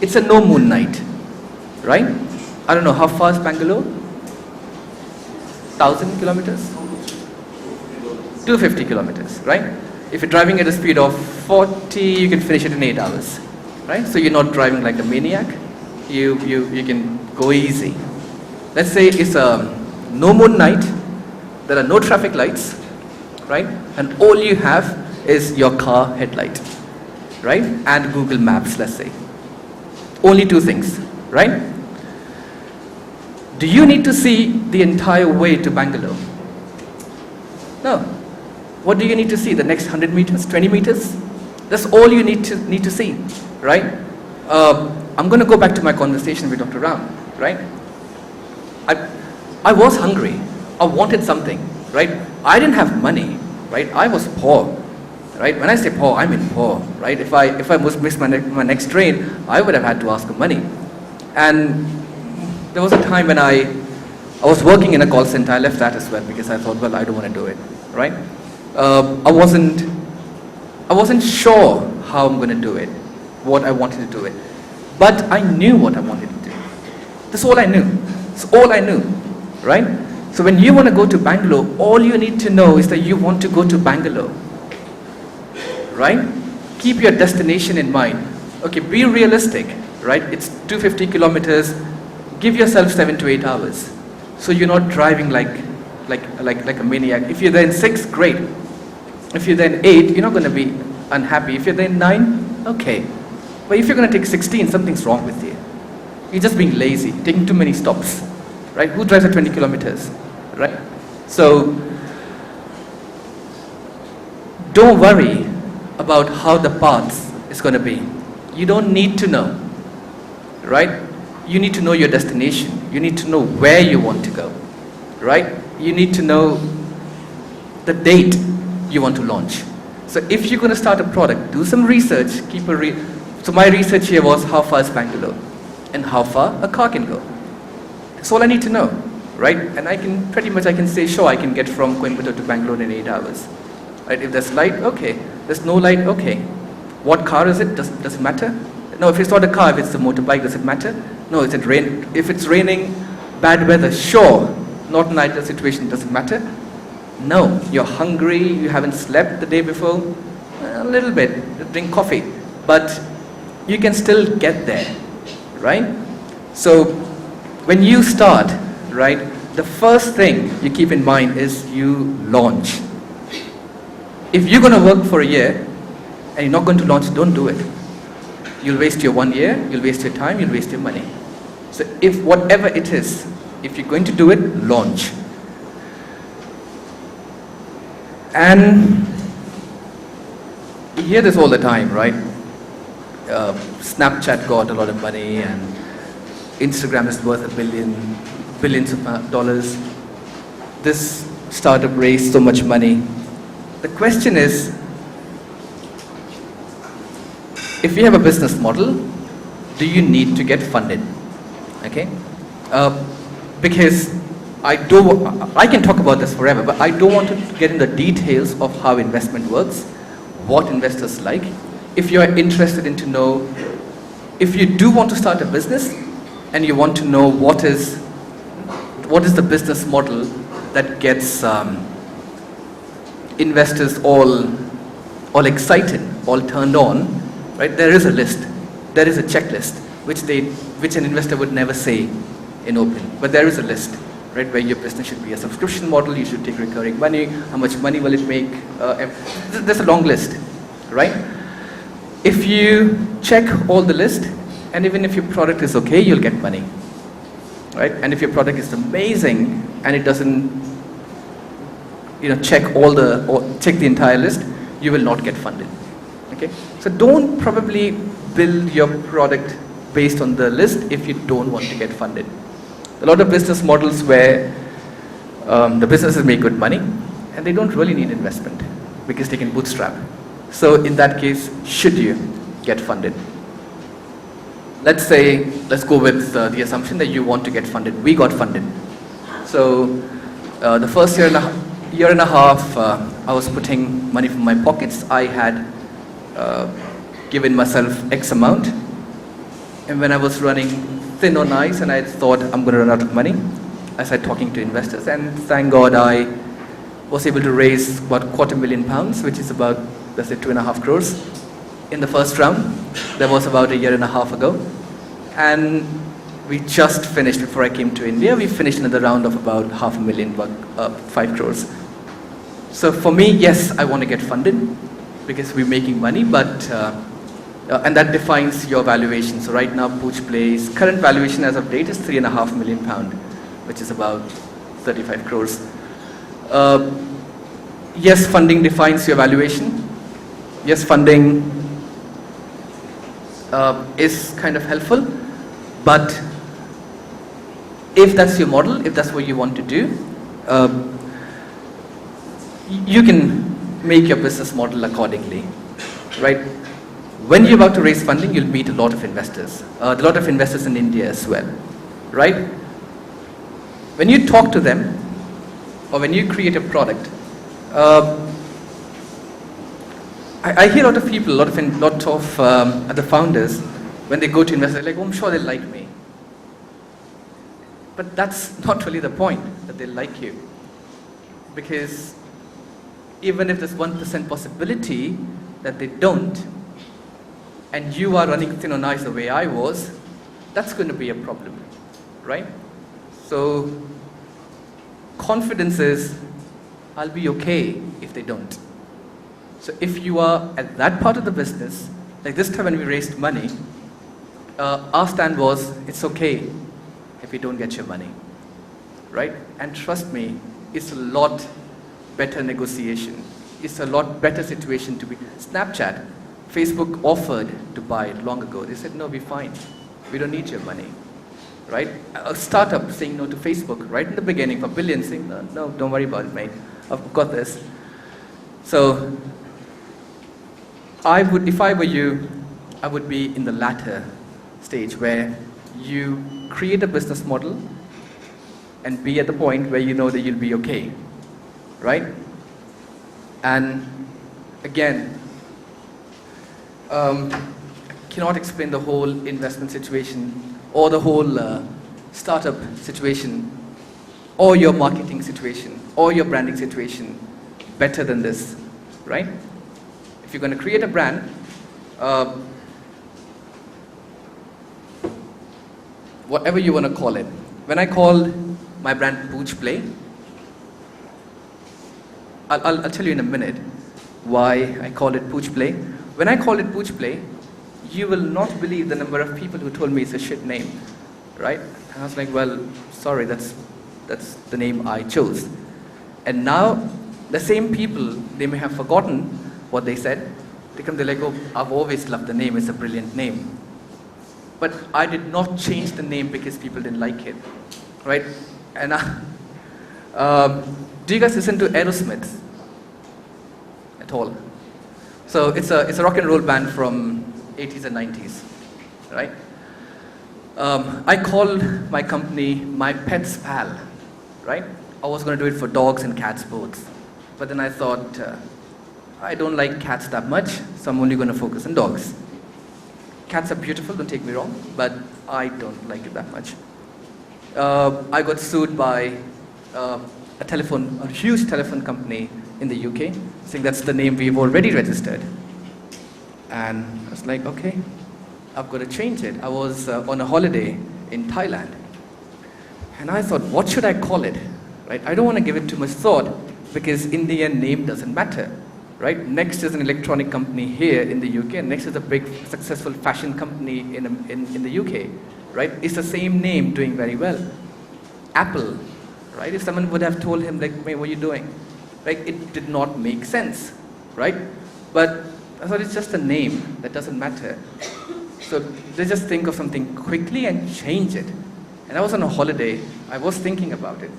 It's a no moon night, right? I don't know, how far is Bangalore? 1,000 kilometers? 250 kilometers, right? If you're driving at a speed of 40, you can finish it in 8 hours, right? So you're not driving like a maniac. You can go easy. Let's say it's a no moon night. There are no traffic lights, right? And all you have is your car headlight, right? And Google Maps, let's say. Only 2 things, right? Do you need to see the entire way to Bangalore? No. What do you need to see? The next 100 meters, 20 meters? That's all you need to see, right? I'm going to go back to my conversation with Dr. Ram, right? I was hungry. I wanted something. right? I didn't have money, right? I was poor, right? When I say poor, I mean poor, right? If I missed my next train, I would have had to ask for money. And there was a time when I was working in a call center. I left that as well because I thought, well, I don't want to do it, right? I wasn't sure how I'm going to do it, what I wanted to do it. But I knew what I wanted to do. That's all I knew. It's all I knew, right? So when you want to go to Bangalore, all you need to know is that you want to go to Bangalore, right? Keep your destination in mind. Okay, be realistic, right? It's 250 kilometers. Give yourself 7 to 8 hours. So you're not driving like a maniac. If you're there in 6, great. If you're there in 8, you're not going to be unhappy. If you're there in 9, okay. But if you're going to take 16, something's wrong with you. You're just being lazy, taking too many stops, right? Who drives at 20 kilometers, right? So don't worry about how the path is going to be. You don't need to know, right? You need to know your destination. You need to know where you want to go, right? You need to know the date you want to launch. So if you're going to start a product, do some research, so my research here was how far is Bangalore and how far a car can go. That's all I need to know, right? And I can say, sure, I can get from Coimbatore to Bangalore in 8 hours. Right? If there's light, okay. There's no light, okay. What car is it? Does it matter? No, if it's not a car, if it's a motorbike, does it matter? No, if it's raining, bad weather, sure. Not an ideal situation, does it matter? No, you're hungry, you haven't slept the day before, a little bit, drink coffee. But you can still get there, right? So when you start, right, the first thing you keep in mind is you launch. If you're going to work for a year and you're not going to launch, don't do it. You'll waste your 1 year, you'll waste your time, you'll waste your money. So if whatever it is, if you're going to do it, launch. And you hear this all the time, right? Snapchat got a lot of money and Instagram is worth billions of dollars. This startup raised so much money. The question is, if you have a business model, do you need to get funded? Okay? Because I can talk about this forever, but I don't want to get in the details of how investment works, what investors like. If you are interested in to know, if you do want to start a business and you want to know what is the business model that gets investors all excited, all turned on, right? There is a list, there is a checklist, which an investor would never say in open, but there is a list, right? Where your business should be a subscription model, you should take recurring money, how much money will it make? There's a long list, right? If you check all the list, and even if your product is okay, you'll get money, right? And if your product is amazing and it doesn't, check the entire list, you will not get funded. Okay, so don't probably build your product based on the list if you don't want to get funded. A lot of business models where the businesses make good money and they don't really need investment because they can bootstrap. So in that case, should you get funded? Let's go with the assumption that you want to get funded. We got funded. So the first year and a half, I was putting money from my pockets. I had given myself X amount. And when I was running thin on ice and I thought I'm going to run out of money, I started talking to investors, and thank God I was able to raise about £250,000, which is about, let's say, 2.5 crores in the first round. That was about a year and a half ago. And we just finished, before I came to India, we finished another round of about $500,000, 5 crores. So for me, yes, I want to get funded because we're making money, but and that defines your valuation. So right now, PoochPlay's current valuation as of date is £3.5 million, which is about 35 crores. Yes, funding defines your valuation. Yes, funding is kind of helpful, but if that's your model, if that's what you want to do, you can make your business model accordingly, right? When you're about to raise funding, you'll meet a lot of investors. A lot of investors in India as well, right? When you talk to them, or when you create a product, I hear a lot of people, a lot of other founders, when they go to investors, they're like, oh, I'm sure they'll like me. But that's not really the point, that they like you. Because even if there's 1% possibility that they don't, and you are running thin on ice the way I was, that's going to be a problem, right? So confidence is, I'll be okay if they don't. So if you are at that part of the business, like this time when we raised money, our stand was, it's okay if you don't get your money, right? And trust me, it's a lot better negotiation. It's a lot better situation to be. Snapchat, Facebook offered to buy it long ago. They said, no, we're fine. We don't need your money, right? A startup saying no to Facebook right in the beginning for billions, saying, no, don't worry about it, mate. I've got this. So I would, if I were you, I would be in the latter stage where you create a business model and be at the point where you know that you'll be okay, right? And again, cannot explain the whole investment situation or the whole startup situation or your marketing situation or your branding situation better than this, right? If you're going to create a brand, whatever you want to call it. When I called my brand PoochPlay, I'll tell you in a minute why I called it PoochPlay. When I called it PoochPlay, you will not believe the number of people who told me it's a shit name, right? And I was like, well, sorry, that's the name I chose. And now, the same people, they may have forgotten what they said. They're like, oh, I've always loved the name, it's a brilliant name. But I did not change the name because people didn't like it, right? And do you guys listen to Aerosmith at all? So it's a rock and roll band from 80s and 90s, right? I called my company My Pet's Pal, right? I was going to do it for dogs and cats both. But then I thought, I don't like cats that much, so I'm only going to focus on dogs. Cats are beautiful, don't take me wrong, but I don't like it that much. I got sued by a huge telephone company in the UK, saying that's the name we've already registered. And I was like, okay, I've got to change it. I was on a holiday in Thailand, and I thought, what should I call it? Right? I don't want to give it too much thought, because in the end, name doesn't matter. Right? Next is an electronic company here in the UK, and next is a big successful fashion company in the UK. Right? It's the same name doing very well. Apple, right? If someone would have told him, like, hey, what are you doing? Right? It did not make sense, right? But I thought it's just a name, that doesn't matter. So they just think of something quickly and change it. And I was on a holiday, I was thinking about it.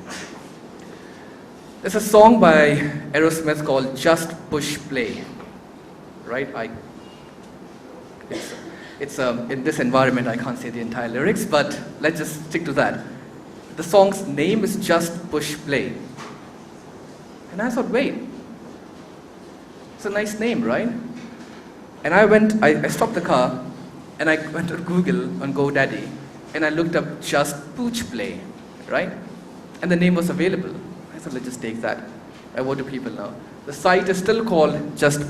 There's a song by Aerosmith called Just Push Play, right? It's in this environment, I can't say the entire lyrics, but let's just stick to that. The song's name is Just Push Play. And I thought, wait, it's a nice name, right? And I stopped the car, and I went to Google on GoDaddy, and I looked up Just PoochPlay, right? And the name was available. I thought, let's just take that. What do people know? The site is still called just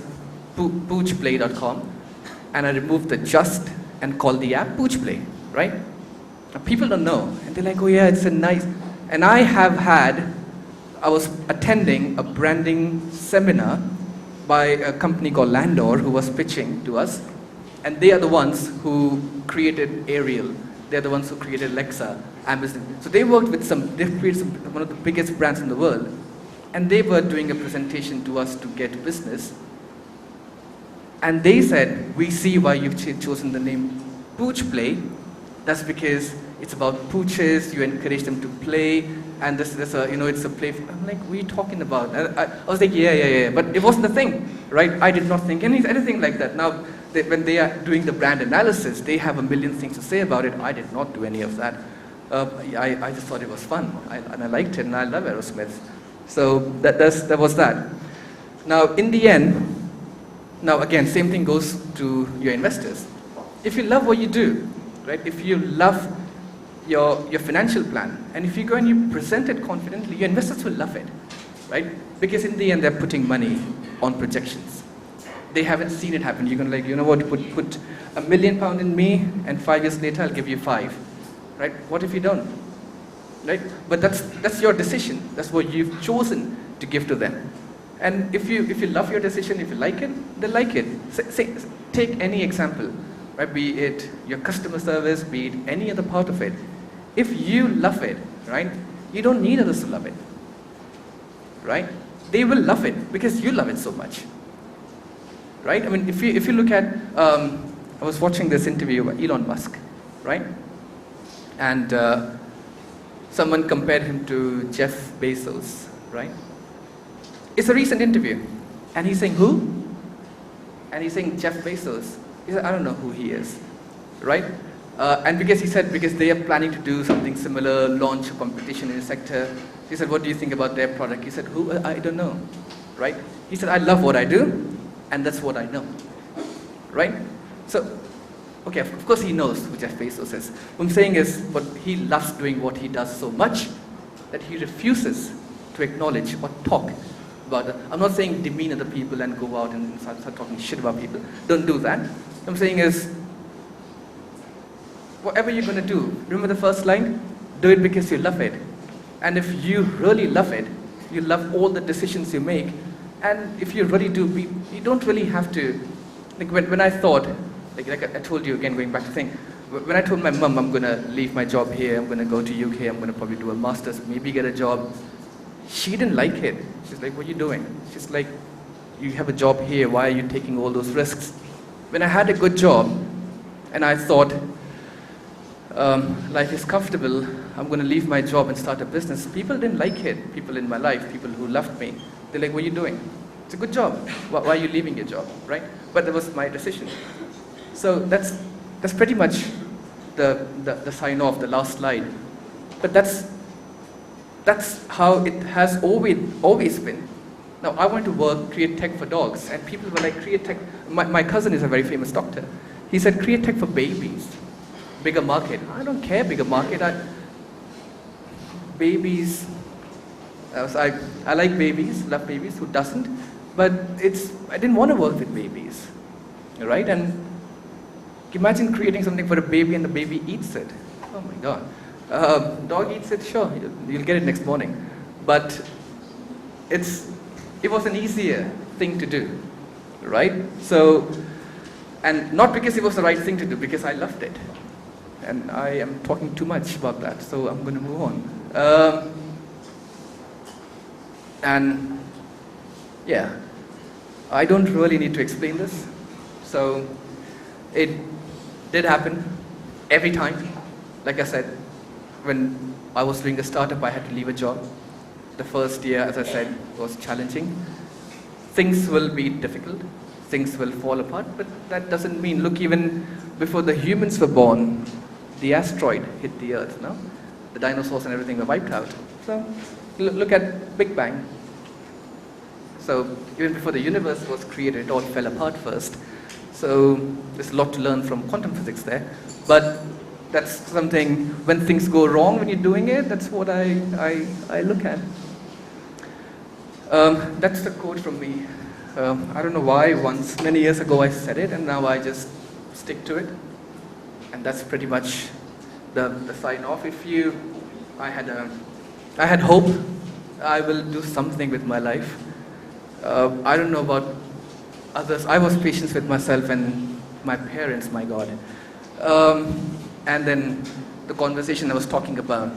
PoochPlay.com, and I removed the just and called the app PoochPlay, right? Now, people don't know, and they're like, oh yeah, it's a nice. And I was attending a branding seminar by a company called Landor, who was pitching to us, and they are the ones who created Ariel. They're the ones who created Alexa, Amazon. So they've created one of the biggest brands in the world, and they were doing a presentation to us to get business. And they said, we see why you've chosen the name PoochPlay. That's because it's about pooches, you encourage them to play, and this it's a play. I'm like, what are you talking about? And I was like, yeah, but it wasn't the thing, right? I did not think anything like that. Now, when they are doing the brand analysis, they have a million things to say about it. I did not do any of that. I just thought it was fun, and I liked it, and I love Aerosmith. So that was that. Now, in the end, now again, same thing goes to your investors. If you love what you do, right? If you love your financial plan, and if you go and you present it confidently, your investors will love it, right? Because in the end, they're putting money on projections. They haven't seen it happen. You're going to like, you know what, put £1 million in me, and 5 years later, I'll give you 5, right? What if you don't, right? But that's your decision. That's what you've chosen to give to them. And if you love your decision, if you like it, they like it. Take any example, right? Be it your customer service, be it any other part of it. If you love it, right, you don't need others to love it, right? They will love it because you love it so much, right? I mean, if you look at, I was watching this interview by Elon Musk, right? And someone compared him to Jeff Bezos, right? It's a recent interview, and he's saying, who? And he's saying Jeff Bezos. He said, I don't know who he is, right? And because he said, because they are planning to do something similar, launch a competition in the sector, he said, what do you think about their product? He said, who? I don't know, right? He said, I love what I do, and that's what I know, right? So, okay, of course he knows who Jeff Bezos is. What I'm saying is, but he loves doing what he does so much that he refuses to acknowledge or talk about it. I'm not saying demean other people and go out and start talking shit about people. Don't do that. What I'm saying is, whatever you're going to do, remember the first line? Do it because you love it. And if you really love it, you love all the decisions you make. And if you really do, you don't really have to, like when I thought, like I told you again, going back to the thing, when I told my mum I'm going to leave my job here, I'm going to go to UK, I'm going to probably do a master's, maybe get a job, she didn't like it. She's like, what are you doing? She's like, you have a job here, why are you taking all those risks? When I had a good job, and I thought, life is comfortable, I'm going to leave my job and start a business, people didn't like it. People in my life, people who loved me, they're like, what are you doing? It's a good job. Why are you leaving your job, right? But that was my decision. So that's pretty much the sign off, the last slide. But that's how it has always been. Now I want to create tech for dogs, and people were like, create tech. My cousin is a very famous doctor. He said, create tech for babies, bigger market. I don't care, bigger market. Babies. I like babies, love babies. Who doesn't? But I didn't want to work with babies, right? And imagine creating something for a baby and the baby eats it. Oh my God. Dog eats it, sure, you'll get it next morning. But it was an easier thing to do, right? So, and not because it was the right thing to do, because I loved it. And I am talking too much about that, so I'm going to move on. And yeah, I don't really need to explain this. So it did happen every time. Like I said, when I was doing a startup, I had to leave a job. The first year, as I said, was challenging. Things will be difficult. Things will fall apart, but that doesn't mean, look, even before the humans were born, the asteroid hit the Earth, no? The dinosaurs and everything were wiped out. So look at Big Bang. So even before the universe was created, it all fell apart first. So there's a lot to learn from quantum physics there. But that's something, when things go wrong when you're doing it, that's what I look at. That's the quote from me. I don't know why, once, many years ago I said it, and now I just stick to it. And that's pretty much the sign off. I had hope, I will do something with my life. I don't know about others. I was patient with myself and my parents, my God. And then the conversation I was talking about.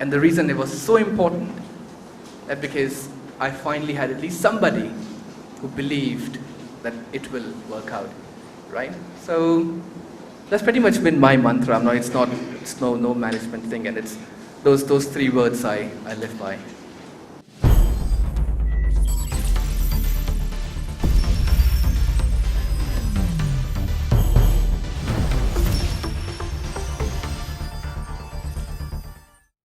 And the reason it was so important, that because I finally had at least somebody who believed that it will work out, right? So that's pretty much been my mantra. No, it's no management thing, and those three words I live by.